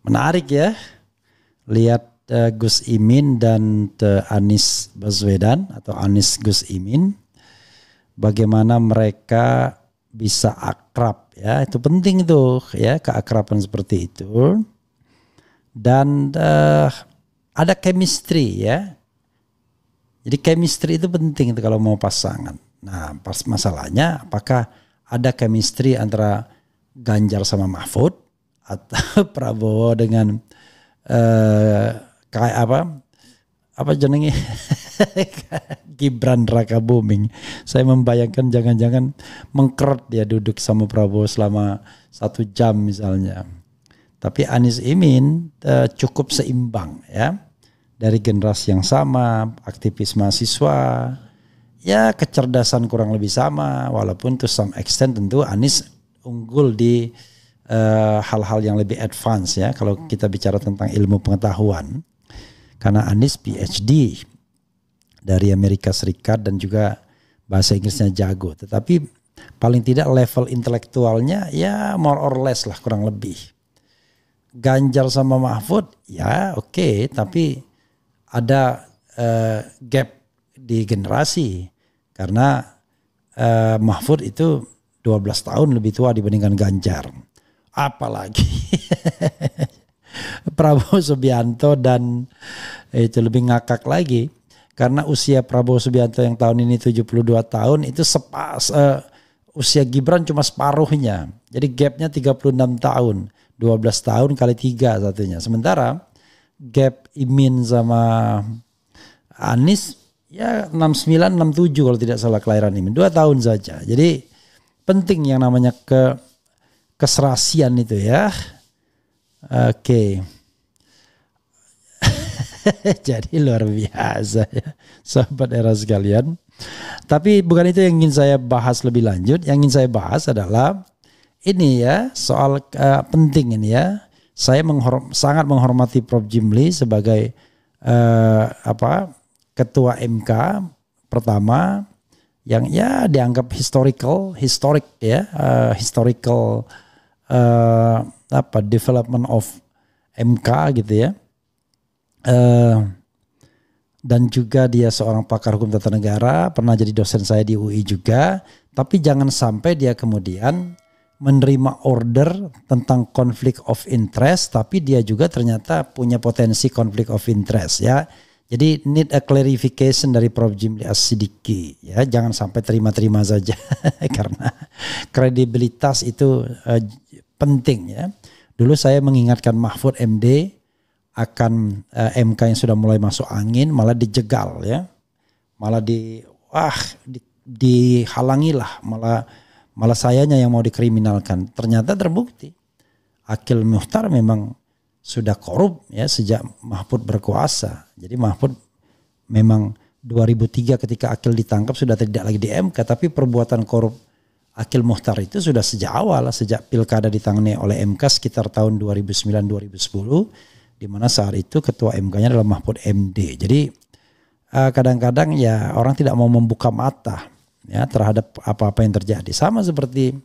Menarik ya, lihat Gus Imin dan Anies Baswedan atau Anies Gus Imin, bagaimana mereka bisa akrab ya, itu penting tuh ya, keakraban seperti itu. Dan ada chemistry ya. Jadi chemistry itu penting itu kalau mau pasangan. Nah, pas masalahnya apakah ada chemistry antara Ganjar sama Mahfud atau Prabowo dengan kayak apa jenenge Gibran Raka Buming. Saya membayangkan jangan-jangan mengkeret dia duduk sama Prabowo selama 1 jam misalnya. Tapi Anies Imin cukup seimbang ya, dari generasi yang sama, aktivis mahasiswa, ya kecerdasan kurang lebih sama, walaupun to some extent tentu Anies unggul di hal-hal yang lebih advance ya, kalau kita bicara tentang ilmu pengetahuan, karena Anies PhD dari Amerika Serikat dan juga bahasa Inggrisnya jago, tetapi paling tidak level intelektualnya ya more or less lah kurang lebih. Ganjar sama Mahfud ya oke, tapi ada gap di generasi karena Mahfud itu 12 tahun lebih tua dibandingkan Ganjar. Apalagi Prabowo Subianto dan itu lebih ngakak lagi karena usia Prabowo Subianto yang tahun ini 72 tahun itu usia Gibran cuma separuhnya. Jadi gapnya 36 tahun, 12 tahun kali 3 satunya. Sementara gap Imin sama Anies ya 69 67 kalau tidak salah kelahiran Imin, 2 tahun saja. Jadi penting yang namanya keserasian itu ya. Oke. Jadi luar biasa ya, sahabat era sekalian. Tapi bukan itu yang ingin saya bahas lebih lanjut. Yang ingin saya bahas adalah ini ya, soal penting ini ya. Saya sangat menghormati Prof. Jimli sebagai ketua MK pertama yang ya dianggap historical development of MK gitu ya. Dan juga dia seorang pakar hukum tata negara, pernah jadi dosen saya di UI juga. Tapi jangan sampai dia kemudian menerima order tentang konflik of interest, tapi dia juga ternyata punya potensi konflik of interest ya. Jadi need a clarification dari Prof. Jimli As-Siddiqi ya, jangan sampai terima-terima saja karena kredibilitas itu penting ya. Dulu saya mengingatkan Mahfud MD akan MK yang sudah mulai masuk angin, malah dijegal ya, malah dihalangilah, malah sayanya yang mau dikriminalkan. Ternyata terbukti Akil Mukhtar memang sudah korup ya sejak Mahfud berkuasa. Jadi Mahfud memang 2003 ketika Akil ditangkap sudah tidak lagi di MK, tapi perbuatan korup Akil Mukhtar itu sudah sejak awal, sejak pilkada ditangani oleh MK sekitar tahun 2009-2010, di mana saat itu ketua MK-nya adalah Mahfud MD. Jadi kadang-kadang ya orang tidak mau membuka mata ya terhadap apa-apa yang terjadi. Sama seperti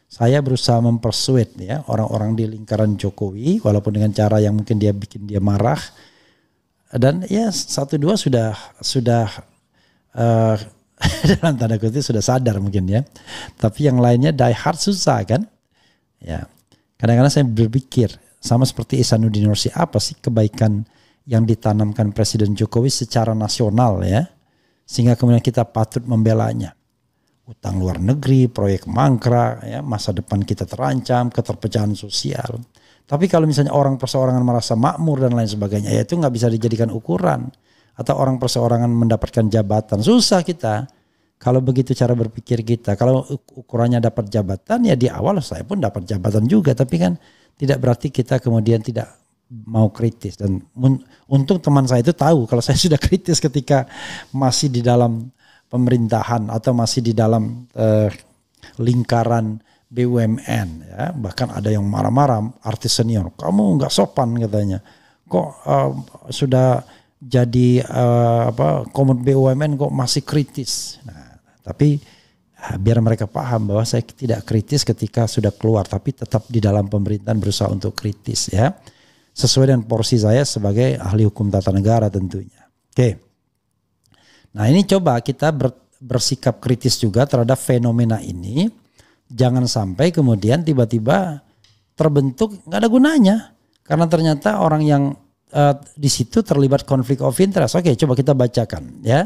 saya berusaha mempersuade ya orang-orang di lingkaran Jokowi, walaupun dengan cara yang mungkin dia bikin dia marah, dan ya 1-2 sudah dalam tanda kutip sudah sadar mungkin ya, tapi yang lainnya die hard susah kan ya. Kadang-kadang saya berpikir sama seperti Ihsanuddin Nursi, apa sih kebaikan yang ditanamkan Presiden Jokowi secara nasional ya, sehingga kemudian kita patut membelanya. Utang luar negeri, proyek mangkrak, ya, masa depan kita terancam, keterpecahan sosial. Tapi kalau misalnya orang perseorangan merasa makmur dan lain sebagainya, ya itu nggak bisa dijadikan ukuran. Atau orang perseorangan mendapatkan jabatan, susah kita. Kalau begitu cara berpikir kita, kalau ukurannya dapat jabatan, ya di awal saya pun dapat jabatan juga. Tapi kan tidak berarti kita kemudian tidak mau kritis. Dan untung teman saya itu tahu kalau saya sudah kritis ketika masih di dalam pemerintahan atau masih di dalam lingkaran BUMN ya. Bahkan ada yang marah-marah, artis senior, kamu nggak sopan katanya, kok sudah jadi komod BUMN kok masih kritis. Nah, tapi biar mereka paham bahwa saya tidak kritis ketika sudah keluar, tapi tetap di dalam pemerintahan berusaha untuk kritis ya. sesuai dengan porsi saya sebagai ahli hukum tata negara tentunya. Oke. Nah ini coba kita bersikap kritis juga terhadap fenomena ini. Jangan sampai kemudian tiba-tiba terbentuk nggak ada gunanya. Karena ternyata orang yang di situ terlibat konflik of interest. Oke, coba kita bacakan ya.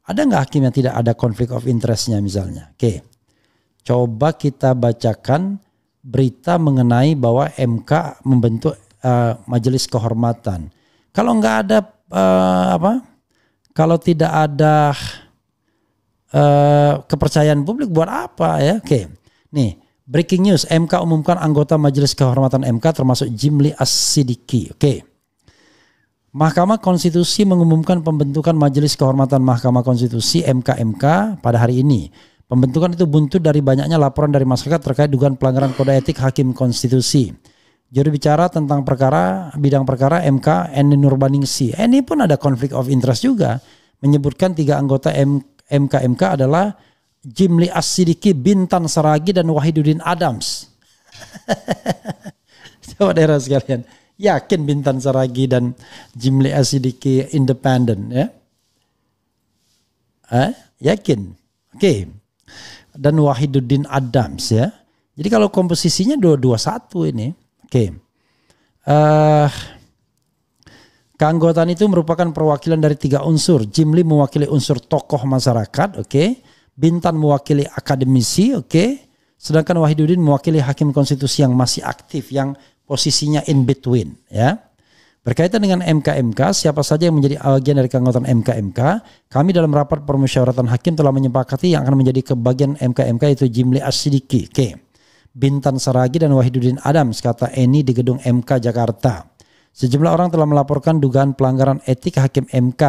Ada nggak hakim yang tidak ada konflik of interestnya misalnya? Oke. Coba kita bacakan berita mengenai bahwa MK membentuk majelis kehormatan. Kalau nggak ada kalau tidak ada kepercayaan publik buat apa ya? Oke, nih breaking news, MK umumkan anggota majelis kehormatan MK termasuk Jimli As-Sidiki. Oke, Mahkamah Konstitusi mengumumkan pembentukan majelis kehormatan Mahkamah Konstitusi MK pada hari ini. Pembentukan itu buntut dari banyaknya laporan dari masyarakat terkait dugaan pelanggaran kode etik hakim konstitusi. Juru bicara tentang bidang perkara MK Eni Nurbaningsi. Ini pun ada konflik of interest juga. Menyebutkan 3 anggota MK adalah Jimli As-Sidiki, Bintan Saragi, dan Wahiduddin Adams. Coba daerah sekalian. Yakin Bintan Saragi dan Jimli As-Sidiki independen ya? Yakin? Oke. Dan Wahiduddin Adams ya. Jadi kalau komposisinya 2-2-1 ini. Oke. Keanggotaan itu merupakan perwakilan dari 3 unsur. Jimli mewakili unsur tokoh masyarakat, oke. Bintan mewakili akademisi, oke. Sedangkan Wahiduddin mewakili hakim konstitusi yang masih aktif, yang posisinya in between, ya. Berkaitan dengan MK-MK, siapa saja yang menjadi bagian dari keanggotaan MK-MK, kami dalam rapat permusyawaratan hakim telah menyepakati yang akan menjadi kebagian MK-MK itu Jimli As-Sidiki, oke. Bintan Saragi dan Wahiduddin Adams, kata Eni di gedung MK Jakarta. Sejumlah orang telah melaporkan dugaan pelanggaran etik hakim MK.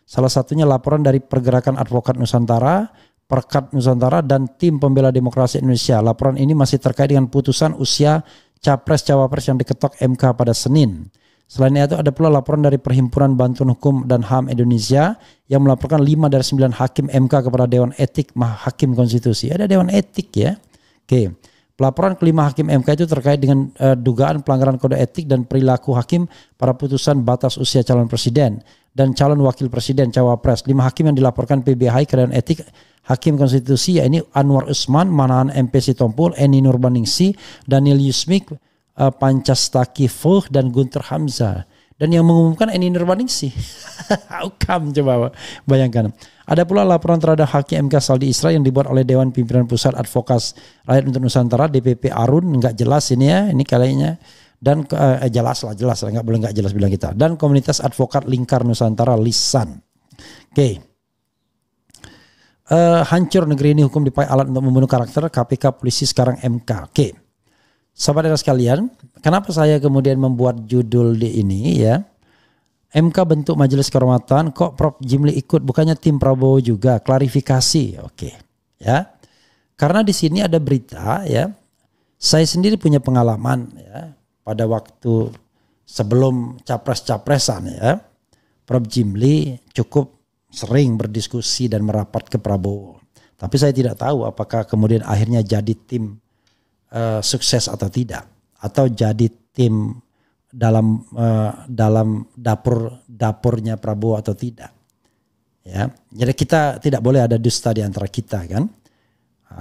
Salah satunya laporan dari Pergerakan Advokat Nusantara, Perkat Nusantara, dan Tim Pembela Demokrasi Indonesia. Laporan ini masih terkait dengan putusan usia Capres-Cawapres yang diketok MK pada Senin. Selain itu ada pula laporan dari Perhimpunan Bantuan Hukum dan HAM Indonesia yang melaporkan 5 dari 9 hakim MK kepada Dewan Etik Hakim Konstitusi. Ada Dewan Etik ya. Oke. Pelaporan kelima hakim MK itu terkait dengan dugaan pelanggaran kode etik dan perilaku hakim pada putusan batas usia calon presiden dan calon wakil presiden cawapres. 5 hakim yang dilaporkan PBHI ke Dewan Etik Hakim Konstitusi yaitu Anwar Usman, Manahan MP Sitompul, Eni Nurbaningsi, Daniel Yusmik, Pancastaki Fuh, dan Guntur Hamzah. Dan yang mengumumkan Eni Nurbaningsi. How come, coba bayangkan. Ada pula laporan terhadap hakim MK Saldi Isra yang dibuat oleh Dewan Pimpinan Pusat Advokat Rakyat untuk Nusantara, DPP Arun, nggak jelas ini ya, ini kayaknya. Dan jelas lah, nggak boleh nggak jelas bilang kita. Dan Komunitas Advokat Lingkar Nusantara, Lisan. Oke. Hancur negeri ini, hukum dipakai alat untuk membunuh karakter, KPK polisi sekarang MK. Oke. Sahabat sekalian, kenapa saya kemudian membuat judul di ini ya? MK bentuk majelis kehormatan, kok Prof Jimli ikut, bukannya tim Prabowo juga? Klarifikasi, oke. Ya, karena di sini ada berita ya. Saya sendiri punya pengalaman ya. Pada waktu sebelum capres-capresan ya, Prof Jimli cukup sering berdiskusi dan merapat ke Prabowo. Tapi saya tidak tahu apakah kemudian akhirnya jadi tim sukses atau tidak, atau jadi tim dalam dapurnya Prabowo atau tidak. Ya, jadi kita tidak boleh ada dusta di antara kita kan.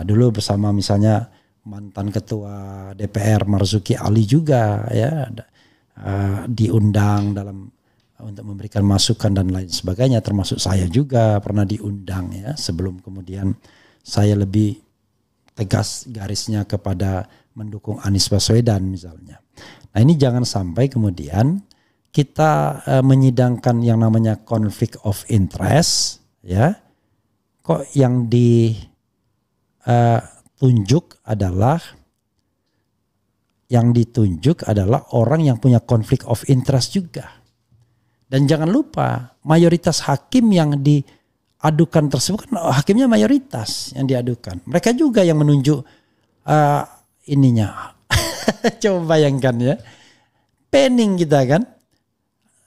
Dulu bersama misalnya mantan ketua DPR Marzuki Ali juga ya diundang untuk memberikan masukan dan lain sebagainya, termasuk saya juga pernah diundang ya sebelum kemudian saya lebih tegas garisnya kepada mendukung Anies Baswedan misalnya. Nah ini jangan sampai kemudian kita menyidangkan yang namanya konflik of interest ya. Kok yang ditunjuk adalah orang yang punya konflik of interest juga. Dan jangan lupa mayoritas hakim yang diadukan tersebut kan hakimnya mayoritas yang diadukan. Mereka juga yang menunjuk ininya. Coba bayangkan ya. Pening kita kan.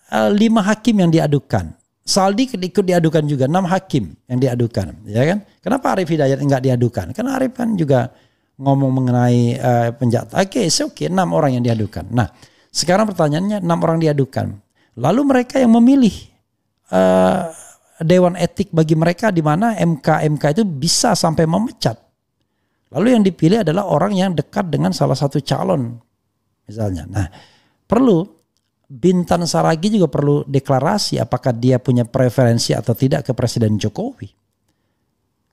5 hakim yang diadukan. Saldi ikut diadukan juga. 6 hakim yang diadukan. Ya kan? Kenapa Arief Hidayat enggak diadukan? Karena Arief kan juga ngomong mengenai penjata. Oke, 6 orang yang diadukan. Nah, Sekarang pertanyaannya 6 orang diadukan. Lalu mereka yang memilih dewan etik bagi mereka di mana MK itu bisa sampai memecat. Lalu yang dipilih adalah orang yang dekat dengan salah satu calon misalnya. Nah, perlu Bintan Saragi juga perlu deklarasi apakah dia punya preferensi atau tidak ke Presiden Jokowi.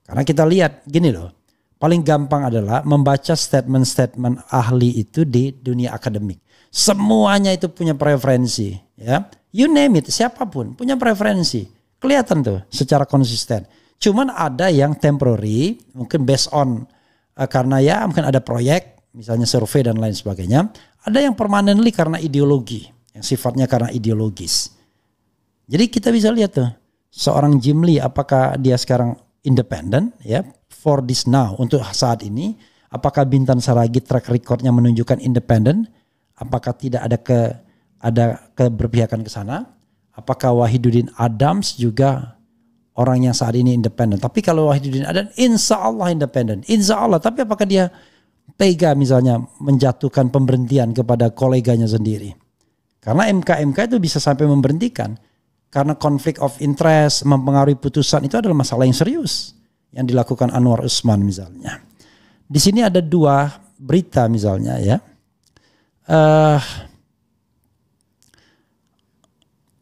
Karena kita lihat gini loh, paling gampang adalah membaca statement-statement ahli itu di dunia akademik. Semuanya itu punya preferensi, ya. You name it, siapapun punya preferensi. Kelihatan tuh secara konsisten. Cuman ada yang temporary, mungkin based on karena ya mungkin ada proyek, misalnya survei dan lain sebagainya. Ada yang permanently karena ideologi, yang sifatnya karena ideologis. Jadi kita bisa lihat tuh, seorang Jim Lee apakah dia sekarang independen ya for this now untuk saat ini. Apakah Bintan Saragi track recordnya menunjukkan independen? Apakah tidak ada keberpihakan ke sana? Apakah Wahidudin Adams juga orang yang saat ini independen? Tapi kalau Wahidudin Adams insya Allah independen, insya Allah. Tapi apakah dia tega misalnya menjatuhkan pemberhentian kepada koleganya sendiri? Karena MK itu bisa sampai memberhentikan. Karena konflik of interest mempengaruhi putusan itu adalah masalah yang serius yang dilakukan Anwar Usman misalnya. Di sini ada 2 berita misalnya ya.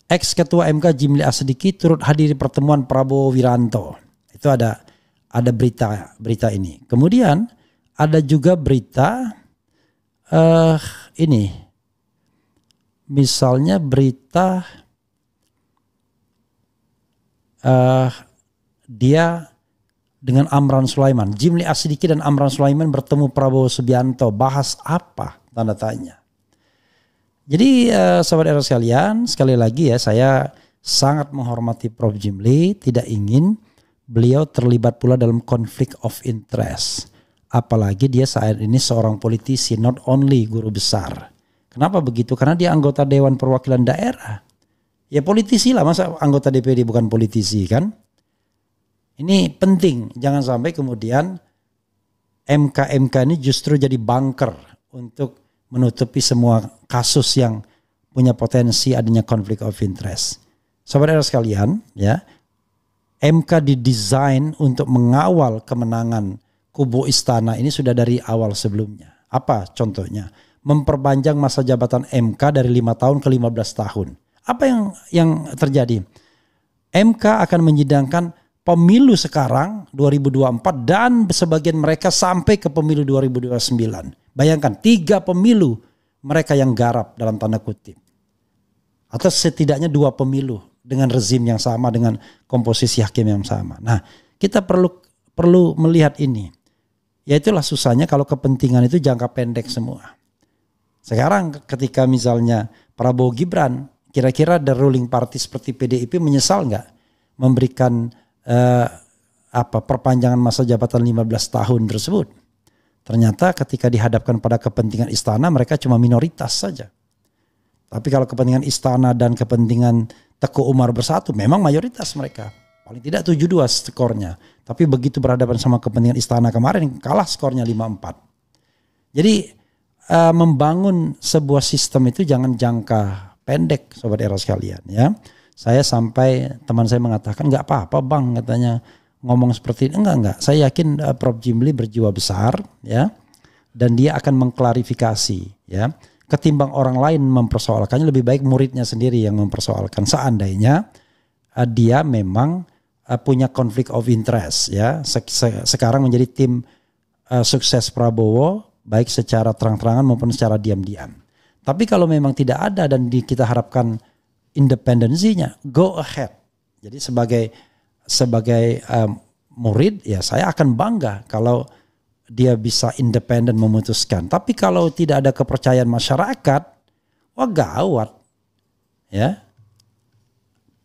Ex-ketua MK Jimli Asidiki turut hadiri pertemuan Prabowo Wiranto. Itu ada berita ini. Kemudian ada juga berita ini. Misalnya berita dia dengan Amran Sulaiman. Jimli Asidiki dan Amran Sulaiman bertemu Prabowo Subianto. Bahas apa? Tanda tanya. Jadi sahabat era sekalian, sekali lagi ya saya sangat menghormati Prof. Jimli, tidak ingin beliau terlibat pula dalam konflik of interest. Apalagi dia saat ini seorang politisi, not only guru besar. Kenapa begitu? Karena dia anggota Dewan Perwakilan Daerah. Ya politisi lah, masa anggota DPD bukan politisi kan? Ini penting, jangan sampai kemudian MK ini justru jadi bunker untuk menutupi semua kasus yang punya potensi adanya konflik of interest. Sahabat era sekalian, ya, MK didesain untuk mengawal kemenangan kubu istana ini sudah dari awal sebelumnya. Apa contohnya? Memperpanjang masa jabatan MK dari 5 tahun ke 15 tahun. Apa yang terjadi? MK akan menyidangkan pemilu sekarang 2024 dan sebagian mereka sampai ke pemilu 2029. Bayangkan 3 pemilu mereka yang garap dalam tanda kutip. Atau setidaknya 2 pemilu dengan rezim yang sama, dengan komposisi hakim yang sama. Nah, kita perlu melihat ini. Ya itulah susahnya kalau kepentingan itu jangka pendek semua. Sekarang ketika misalnya Prabowo Gibran, kira-kira the ruling party seperti PDIP menyesal nggak memberikan perpanjangan masa jabatan 15 tahun tersebut? Ternyata ketika dihadapkan pada kepentingan istana mereka cuma minoritas saja. Tapi kalau kepentingan istana dan kepentingan Teguh Umar bersatu memang mayoritas mereka. Paling tidak 7-2 skornya. Tapi begitu berhadapan sama kepentingan istana kemarin kalah skornya 5-4. Jadi membangun sebuah sistem itu jangan jangka pendek sobat era sekalian ya. Saya sampai teman saya mengatakan nggak apa-apa bang katanya ngomong seperti ini. Enggak. Saya yakin Prof. Jimli berjiwa besar ya. Dan dia akan mengklarifikasi ya. Ketimbang orang lain mempersoalkannya lebih baik muridnya sendiri yang mempersoalkan. Seandainya dia memang punya konflik of interest ya. Sekarang menjadi tim sukses Prabowo baik secara terang-terangan maupun secara diam-diam. Tapi kalau memang tidak ada dan kita harapkan independensinya, go ahead. Jadi sebagai murid ya saya akan bangga kalau dia bisa independen memutuskan. Tapi kalau tidak ada kepercayaan masyarakat, wah gawat. Ya.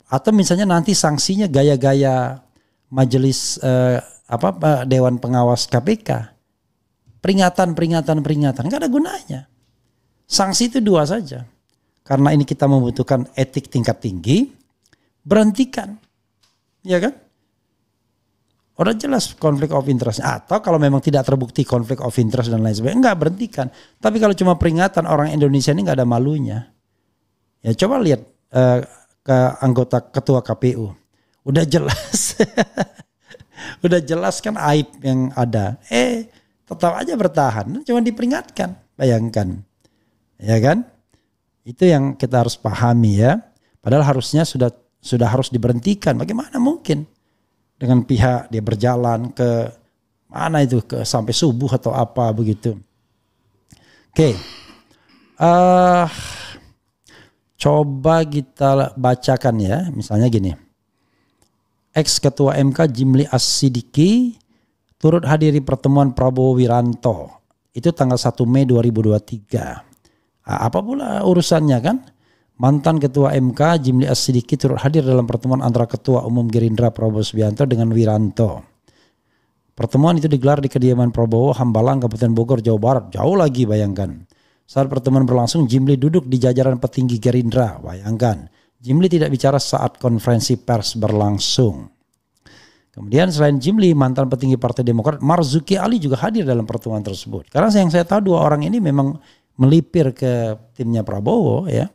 Atau misalnya nanti sanksinya gaya-gaya majelis Dewan Pengawas KPK. Peringatan, nggak ada gunanya. Sanksi itu 2 saja. Karena ini kita membutuhkan etik tingkat tinggi, berhentikan. Ya kan? Udah jelas konflik of interest. Atau kalau memang tidak terbukti konflik of interest dan lain sebagainya, enggak, berhentikan. Tapi kalau cuma peringatan, orang Indonesia ini enggak ada malunya. Ya coba lihat ke anggota ketua KPU. Udah jelas. Udah jelas kan aib yang ada. Tetap aja bertahan. Cuma diperingatkan. Bayangkan. Ya kan? Itu yang kita harus pahami ya. Padahal harusnya sudah harus diberhentikan. Bagaimana mungkin? Dengan pihak dia berjalan ke mana itu, ke sampai subuh atau apa begitu. Oke. Coba kita bacakan ya. Misalnya gini. Ex Ketua MK Jimli As-Sidiki turut hadiri pertemuan Prabowo Wiranto. Itu tanggal 1 Mei 2023. Apa pula urusannya kan? Mantan Ketua MK Jimli As-Sidiki turut hadir dalam pertemuan antara Ketua Umum Gerindra Prabowo Subianto dengan Wiranto. Pertemuan itu digelar di kediaman Prabowo, Hambalang, Kabupaten Bogor, Jawa Barat. Jauh lagi, bayangkan. Saat pertemuan berlangsung, Jimli duduk di jajaran petinggi Gerindra. Bayangkan, Jimli tidak bicara saat konferensi pers berlangsung. Kemudian selain Jimli, mantan petinggi Partai Demokrat Marzuki Ali juga hadir dalam pertemuan tersebut. Karena yang saya tahu dua orang ini memang melipir ke timnya Prabowo ya.